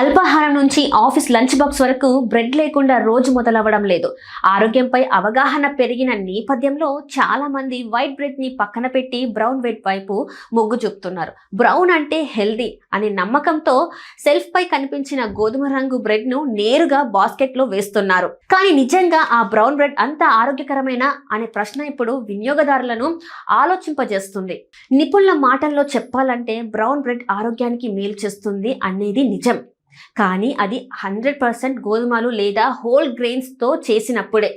అల్పాహారం నుంచి office lunch box వరకు బ్రెడ్ లేకుండా రోజు మొదలవ్వడం లేదు. ఆరోగ్యంపై అవగాహన పెరిగిన నేపథ్యంలో చాలా మంది వైట్ బ్రెడ్ ని పక్కన పెట్టి బ్రౌన్ బ్రెడ్ వైపు మొగ్గు చూపుతున్నారు. బ్రౌన్ అంటే హెల్దీ అనే నమ్మకంతో సెల్ఫ్ పై కనిపించిన గోధుమ రంగు బ్రెడ్ ను నేరుగా బాస్కెట్ లో వేస్తున్నారు. కానీ నిజంగా ఆ బ్రౌన్ బ్రెడ్ అంత ఆరోగ్యకరమైన అనే ప్రశ్న ఇప్పుడు వినియోగదారులను ఆలోచింపజేస్తుంది. నిపుణుల మాటల్లో చెప్పాలంటే బ్రౌన్ బ్రెడ్ ఆరోగ్యానికి మేలు చేస్తుంది అనేది నిజం. కానీ అది 100% గోధుమలు లేదా హోల్ గ్రెయిన్స్తో చేసినప్పుడే.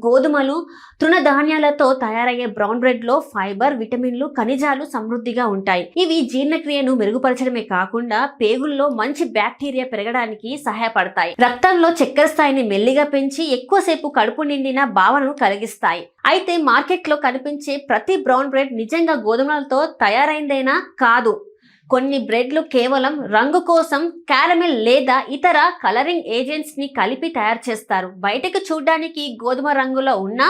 గోధుమలు తృణధాన్యాలతో తయారయ్యే బ్రౌన్ బ్రెడ్లో ఫైబర్, విటమిన్లు, ఖనిజాలు సమృద్ధిగా ఉంటాయి. ఇవి జీర్ణక్రియను మెరుగుపరచడమే కాకుండా పేగుల్లో మంచి బ్యాక్టీరియా పెరగడానికి సహాయపడతాయి. రక్తంలో చక్కెర స్థాయిని మెల్లిగా పెంచి ఎక్కువసేపు కడుపు నిండిన భావనను కలిగిస్తాయి. అయితే మార్కెట్లో కనిపించే ప్రతి బ్రౌన్ బ్రెడ్ నిజంగా గోధుమలతో తయారైందేనా? కాదు. కొన్ని బ్రెడ్లు కేవలం రంగు కోసం క్యారమెల్ లేదా ఇతర కలరింగ్ ఏజెంట్స్ ని కలిపి తయారు చేస్తారు. బయటకు చూడడానికి గోధుమ రంగులో ఉన్నా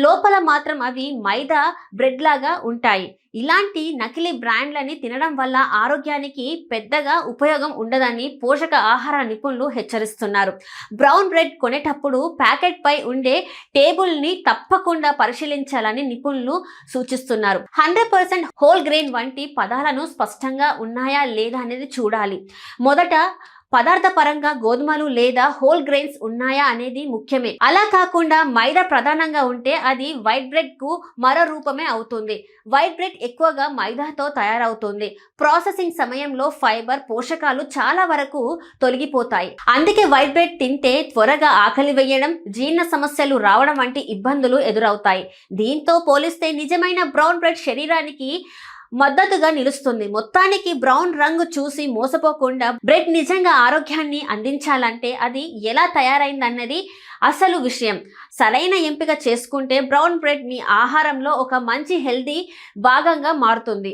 లోపల మాత్రం అవి మైదా బ్రెడ్ లాగా ఉంటాయి. ఇలాంటి నకిలీ బ్రాండ్లని తినడం వల్ల ఆరోగ్యానికి పెద్దగా ఉపయోగం ఉండదని పోషక ఆహార నిపుణులు హెచ్చరిస్తున్నారు. బ్రౌన్ బ్రెడ్ కొనేటప్పుడు ప్యాకెట్ పై ఉండే టేబుల్ ని తప్పకుండా పరిశీలించాలని నిపుణులు సూచిస్తున్నారు. 100% హోల్ గ్రెయిన్ వంటి పదాలను స్పష్టంగా ఉన్నాయా లేదా అనేది చూడాలి. మొదట పదార్థ పరంగా గోధుమలు లేదా హోల్ గ్రెయిన్స్ ఉన్నాయా అనేది ముఖ్యమే. అలా కాకుండా మైదా ప్రధానంగా ఉంటే అది వైట్ బ్రెడ్ కు మరో రూపమే అవుతుంది. వైట్ బ్రెడ్ ఎక్కువగా మైదాతో తయారవుతుంది. ప్రాసెసింగ్ సమయంలో ఫైబర్, పోషకాలు చాలా వరకు తొలగిపోతాయి. అందుకే వైట్ బ్రెడ్ తింటే త్వరగా ఆకలి వేయడం, జీర్ణ సమస్యలు రావడం వంటి ఇబ్బందులు ఎదురవుతాయి. దీంతో పోలిస్తే నిజమైన బ్రౌన్ బ్రెడ్ శరీరానికి మద్దతుగా నిలుస్తుంది. మొత్తానికి బ్రౌన్ రంగు చూసి మోసపోకుండా బ్రెడ్ నిజంగా ఆరోగ్యాన్ని అందించాలంటే అది ఎలా తయారైందన్నది అసలు విషయం. సరైన ఎంపిక చేసుకుంటే బ్రౌన్ బ్రెడ్ మీ ఆహారంలో ఒక మంచి హెల్తీ భాగంగా మారుతుంది.